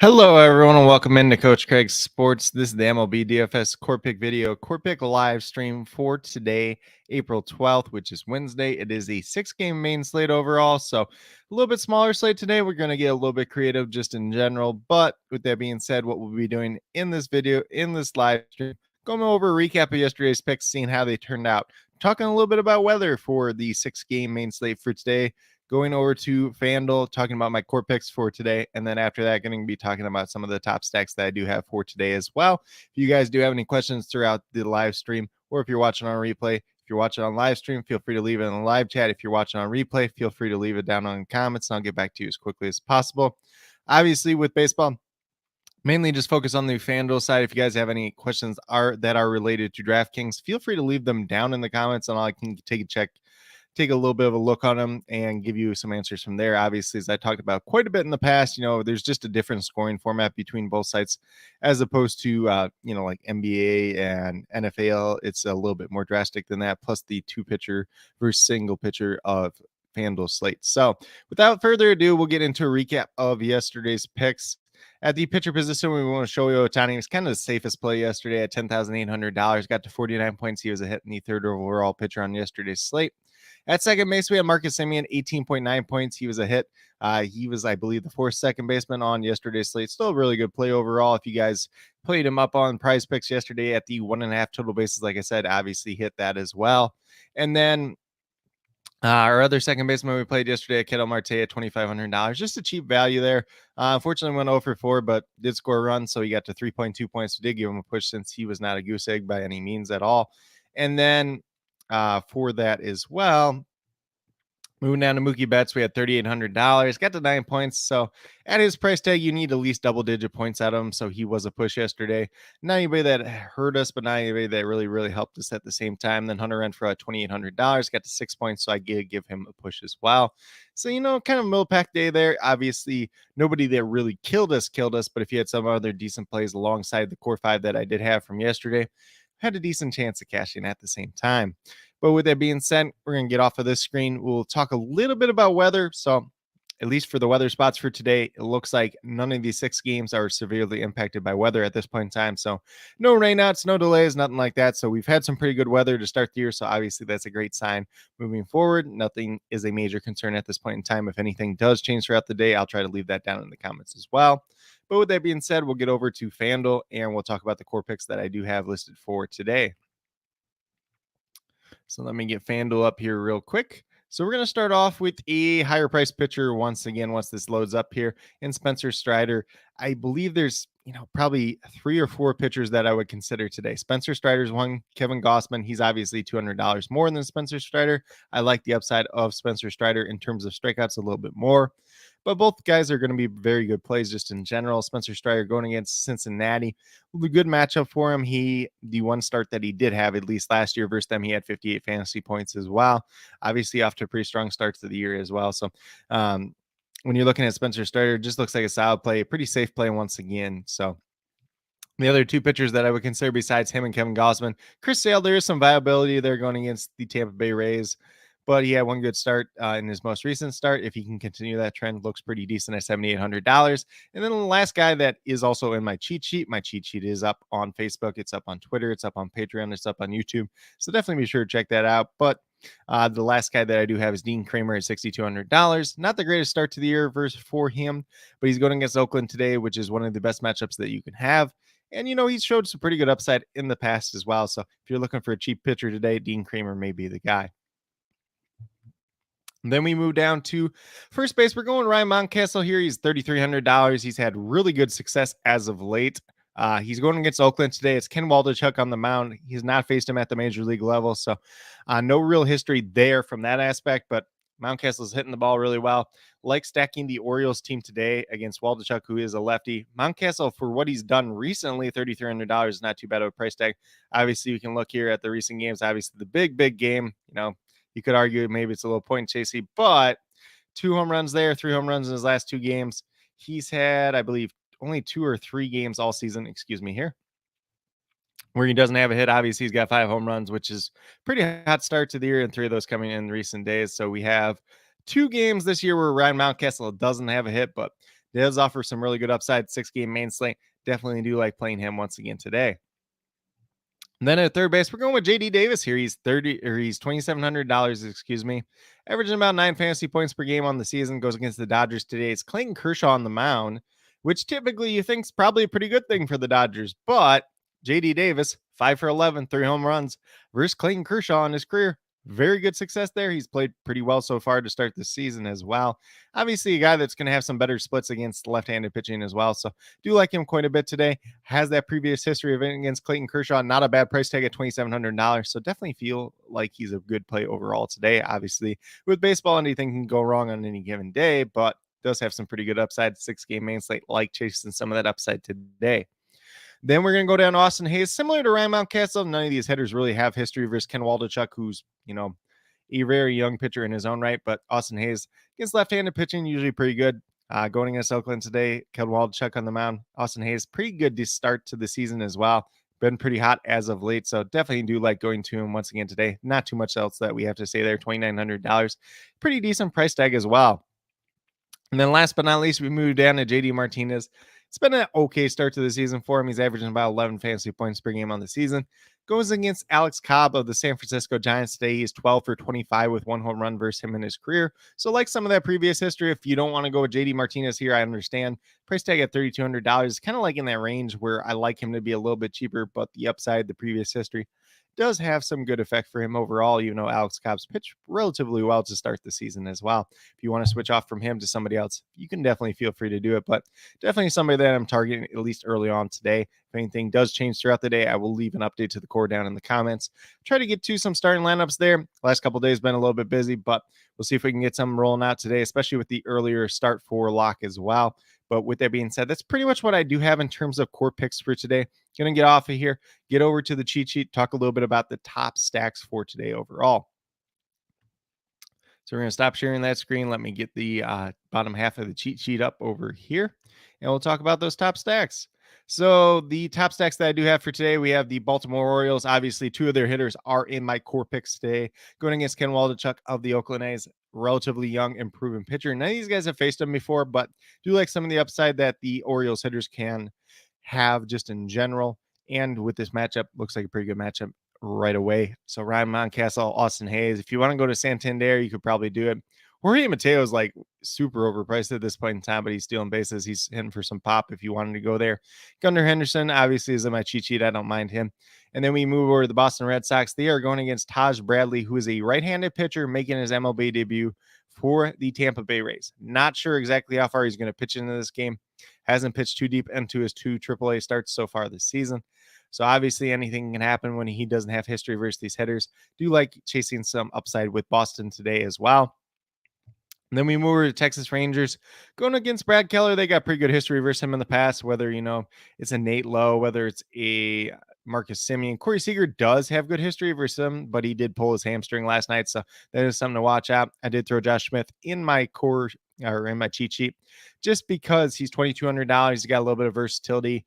Hello, everyone, and welcome into Coach Craig's Sports. This is the MLB DFS Core Pick video, Core Pick live stream for today, April 12th, which is Wednesday. It is a 6-game main slate overall, so a little bit smaller slate today. We're going to get a little bit creative just in general, but with that being said, what we'll be doing in this video, in this live stream, going over a recap of yesterday's picks, seeing how they turned out, talking a little bit about weather for the 6-game main slate for today, going over to FanDuel, talking about my core picks for today. And then after that, going to be talking about some of the top stacks that I do have for today as well. If you guys do have any questions throughout the live stream, or if you're watching on replay, if you're watching on live stream, feel free to leave it in the live chat. If you're watching on replay, feel free to leave it down in the comments, and I'll get back to you as quickly as possible. Obviously, with baseball, mainly just focus on the FanDuel side. If you guys have any questions that are related to DraftKings, feel free to leave them down in the comments, and I can take a little bit of a look on them and give you some answers from there. Obviously, as I talked about quite a bit in the past, there's just a different scoring format between both sites as opposed to, like NBA and NFL. It's a little bit more drastic than that, plus the 2-pitcher versus single pitcher of FanDuel slate. So without further ado, we'll get into a recap of yesterday's picks. At the pitcher position, we want to show you Ohtani. He was kind of the safest play yesterday at $10,800. Got to 49 points. He was a hit in the third overall pitcher on yesterday's slate. At second base, we had Marcus Semien, 18.9 points. He was a hit. He was, I believe, the fourth second baseman on yesterday's slate. Still a really good play overall. If you guys played him up on Prize Picks yesterday at the 1.5 total bases, like I said, obviously hit that as well. And then our other second baseman we played yesterday, Ketel Marte, at $2,500. Just a cheap value there. Unfortunately, went 0 for 4, but did score a run, so he got to 3.2 points. We did give him a push since he was not a goose egg by any means at all. And then for that as well, moving down to Mookie Betts, we had $3,800. Got to 9 points. So at his price tag, you need at least double-digit points out of him. So he was a push yesterday. Not anybody that hurt us, but not anybody that really, really helped us at the same time. Then Hunter Renfroe at $2,800. Got to 6 points, so I did give him a push as well. So, kind of middle pack day there. Obviously, nobody that really killed us. But if you had some other decent plays alongside the core 5 that I did have from yesterday, had a decent chance of cashing at the same time. But with that being said, we're going to get off of this screen. We'll talk a little bit about weather. So at least for the weather spots for today, it looks like none of these 6 games are severely impacted by weather at this point in time. So no rainouts, no delays, nothing like that. So we've had some pretty good weather to start the year. So obviously that's a great sign moving forward. Nothing is a major concern at this point in time. If anything does change throughout the day, I'll try to leave that down in the comments as well. But with that being said, we'll get over to FanDuel and we'll talk about the core picks that I do have listed for today. So let me get FanDuel up here real quick. So we're going to start off with a higher price pitcher once again, once this loads up here, in Spencer Strider. I believe there's, probably 3 or 4 pitchers that I would consider today. Spencer Strider's one. Kevin Gausman, he's obviously $200 more than Spencer Strider. I like the upside of Spencer Strider in terms of strikeouts a little bit more. But both guys are going to be very good plays just in general. Spencer Strider going against Cincinnati, a good matchup for him. The one start that he did have, at least last year versus them, he had 58 fantasy points as well. Obviously off to a pretty strong start to the year as well. So when you're looking at Spencer Strider, just looks like a solid play, a pretty safe play once again. So the other 2 pitchers that I would consider besides him and Kevin Gausman, Chris Sale, there is some viability there going against the Tampa Bay Rays. But he had one good start in his most recent start. If he can continue that trend, looks pretty decent at $7,800. And then the last guy that is also in my cheat sheet is up on Facebook. It's up on Twitter. It's up on Patreon. It's up on YouTube. So definitely be sure to check that out. But the last guy that I do have is Dean Kramer at $6,200. Not the greatest start to the year for him, but he's going against Oakland today, which is one of the best matchups that you can have. And, he's showed some pretty good upside in the past as well. So if you're looking for a cheap pitcher today, Dean Kramer may be the guy. Then we move down to first base. We're going Ryan Mountcastle here. He's $3,300. He's had really good success as of late. He's going against Oakland today. It's Ken Waldichuk on the mound. He's not faced him at the major league level, so no real history there from that aspect, but Mountcastle's hitting the ball really well. Like stacking the Orioles team today against Waldichuk, who is a lefty. Mountcastle, for what he's done recently, $3,300 is not too bad of a price tag. Obviously, you can look here at the recent games. Obviously, the big game, you could argue maybe it's a little point chasey, but 2 home runs there, 3 home runs in his last 2 games. He's had, I believe, only 2 or 3 games all season, where he doesn't have a hit. Obviously, he's got 5 home runs, which is pretty hot start to the year, and 3 of those coming in recent days. So we have 2 games this year where Ryan Mountcastle doesn't have a hit, but does offer some really good upside. 6-game main slate. Definitely do like playing him once again today. And then at third base, we're going with JD Davis here. He's $2,700, excuse me. Averaging about 9 fantasy points per game on the season. Goes against the Dodgers today. It's Clayton Kershaw on the mound, which typically you think is probably a pretty good thing for the Dodgers. But JD Davis, 5 for 11, 3 home runs versus Clayton Kershaw in his career. Very good success there. He's played pretty well so far to start the season as well. Obviously, a guy that's going to have some better splits against left-handed pitching as well. So do like him quite a bit today. Has that previous history of it against Clayton Kershaw. Not a bad price tag at $2,700. So definitely feel like he's a good play overall today. Obviously, with baseball, anything can go wrong on any given day, but does have some pretty good upside. 6-game main slate, like chasing some of that upside today. Then we're going to go down to Austin Hayes. Similar to Ryan Mountcastle, none of these hitters really have history versus Ken Waldichuk, who's, a very young pitcher in his own right. But Austin Hayes against left-handed pitching, usually pretty good. Going against Oakland today, Ken Waldichuk on the mound. Austin Hayes, pretty good to start to the season as well. Been pretty hot as of late, so definitely do like going to him once again today. Not too much else that we have to say there. $2,900. Pretty decent price tag as well. And then last but not least, we move down to JD Martinez. It's been an okay start to the season for him. He's averaging about 11 fantasy points per game on the season. Goes against Alex Cobb of the San Francisco Giants today. He's 12 for 25 with 1 home run versus him in his career. So like some of that previous history, if you don't want to go with JD Martinez here, I understand. Price tag at $3,200, kind of like in that range where I like him to be a little bit cheaper, but the upside, the previous history, does have some good effect for him overall. Alex Cobb's pitched relatively well to start the season as well. If you want to switch off from him to somebody else, you can definitely feel free to do it, but definitely somebody that I'm targeting at least early on today. If anything does change throughout the day, I will leave an update to the core down in the comments. Try to get to some starting lineups there. Last couple of days been a little bit busy, but we'll see if we can get some rolling out today, especially with the earlier start for lock as well. But with that being said, that's pretty much what I do have in terms of core picks for today. Going to get off of here, get over to the cheat sheet, talk a little bit about the top stacks for today overall. So we're going to stop sharing that screen. Let me get the bottom half of the cheat sheet up over here, and we'll talk about those top stacks. So the top stacks that I do have for today, we have the Baltimore Orioles. Obviously, 2 of their hitters are in my core picks today. Going against Ken Waldichuk of the Oakland A's, relatively young and proven pitcher. None of these guys have faced him before, but do like some of the upside that the Orioles hitters can have just in general. And with this matchup, looks like a pretty good matchup right away. So Ryan Mountcastle, Austin Hayes. If you want to go to Santander, you could probably do it. Jorge Mateo is like super overpriced at this point in time, but he's stealing bases. He's hitting for some pop if you wanted to go there. Gunnar Henderson obviously is in my cheat sheet. I don't mind him. And then we move over to the Boston Red Sox. They are going against Taj Bradley, who is a right-handed pitcher making his MLB debut for the Tampa Bay Rays. Not sure exactly how far he's going to pitch into this game. Hasn't pitched too deep into his 2 AAA starts so far this season. So obviously anything can happen when he doesn't have history versus these hitters. Do like chasing some upside with Boston today as well. And then we move over to Texas Rangers going against Brad Keller. They got pretty good history versus him in the past, whether, it's a Nate Lowe, whether it's a Marcus Semien. Corey Seager does have good history versus him, but he did pull his hamstring last night. So that is something to watch out. I did throw Josh Smith in my core or in my cheat sheet just because he's $2,200. He's got a little bit of versatility,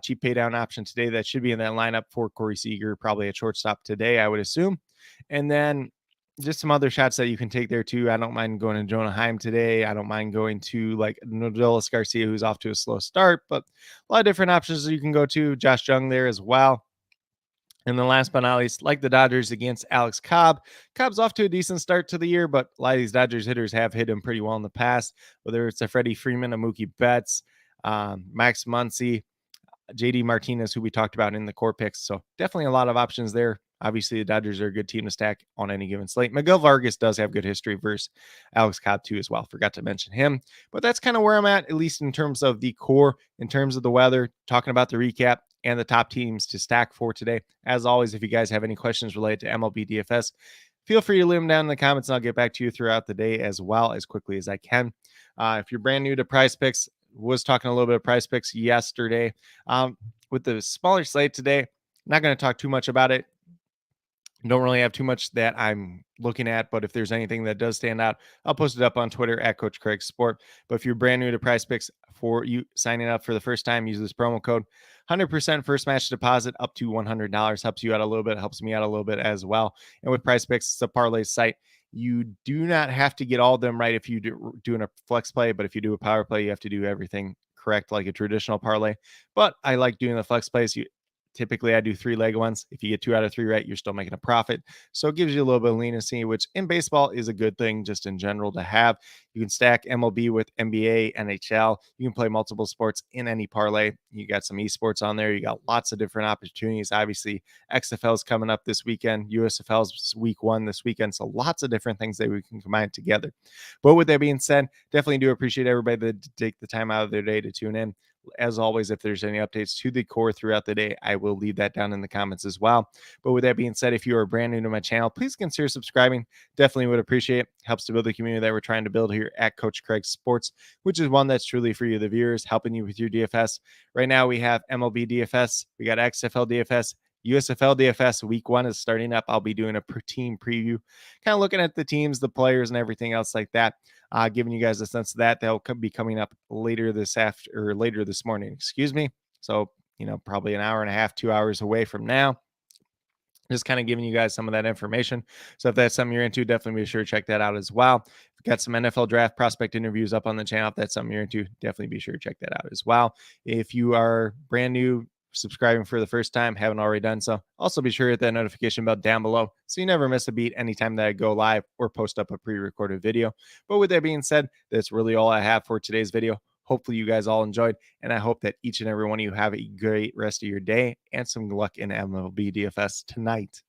cheap pay down option today. That should be in that lineup for Corey Seager, probably at shortstop today, I would assume. And then just some other shots that you can take there too. I don't mind going to Jonah Heim today. I don't mind going to like Nodelis Garcia, who's off to a slow start, but a lot of different options that you can go to. Josh Jung there as well. And then last but not least, like the Dodgers against Alex Cobb. Cobb's off to a decent start to the year, but a lot of these Dodgers hitters have hit him pretty well in the past, whether it's a Freddie Freeman, a Mookie Betts, Max Muncy, JD Martinez, who we talked about in the core picks. So definitely a lot of options there. Obviously, the Dodgers are a good team to stack on any given slate. Miguel Vargas does have good history versus Alex Cobb too as well. Forgot to mention him. But that's kind of where I'm at least in terms of the core, in terms of the weather, talking about the recap and the top teams to stack for today. As always, if you guys have any questions related to MLB DFS, feel free to leave them down in the comments and I'll get back to you throughout the day as well as quickly as I can. If you're brand new to Prize Picks, was talking a little bit of Prize Picks yesterday. With the smaller slate today, not going to talk too much about it. Don't really have too much that I'm looking at, but if there's anything that does stand out, I'll post it up on Twitter at Coach Craig Sport. But if you're brand new to Prize Picks, for you signing up for the first time, use this promo code. 100% first match deposit up to $100 helps you out a little bit, helps me out a little bit as well. And with Prize Picks, it's a parlay site. You do not have to get all of them right if you doing a flex play, but if you do a power play, you have to do everything correct like a traditional parlay. But I like doing the flex plays. Typically, I do 3-leg ones. If you get 2 out of 3 right, you're still making a profit. So it gives you a little bit of leniency, which in baseball is a good thing just in general to have. You can stack MLB with NBA, NHL. You can play multiple sports in any parlay. You got some esports on there. You got lots of different opportunities. Obviously, XFL is coming up this weekend. USFL is week 1 this weekend. So lots of different things that we can combine together. But with that being said, definitely do appreciate everybody that take the time out of their day to tune in. As always, if there's any updates to the core throughout the day, I will leave that down in the comments as well. But with that being said, if you are brand new to my channel, please consider subscribing. Definitely would appreciate it. Helps to build the community that we're trying to build here at Coach Craig Sports, which is one that's truly for you, the viewers, helping you with your DFS. Right now, we have MLB DFS, we got XFL DFS, USFL DFS. Week 1 is starting up. I'll be doing a team preview, kind of looking at the teams, the players, and everything else like that. Giving you guys a sense of that. They'll be coming up later this morning. Excuse me. So, probably an hour and a half, 2 hours away from now. Just kind of giving you guys some of that information. So if that's something you're into, definitely be sure to check that out as well. We've got some NFL draft prospect interviews up on the channel. If that's something you're into, definitely be sure to check that out as well. If you are brand new, subscribing for the first time, haven't already done so, also be sure to hit that notification bell down below so you never miss a beat anytime that I go live or post up a pre-recorded video. But with that being said, that's really all I have for today's video. Hopefully you guys all enjoyed, and I hope that each and every one of you have a great rest of your day and some luck in MLB DFS tonight.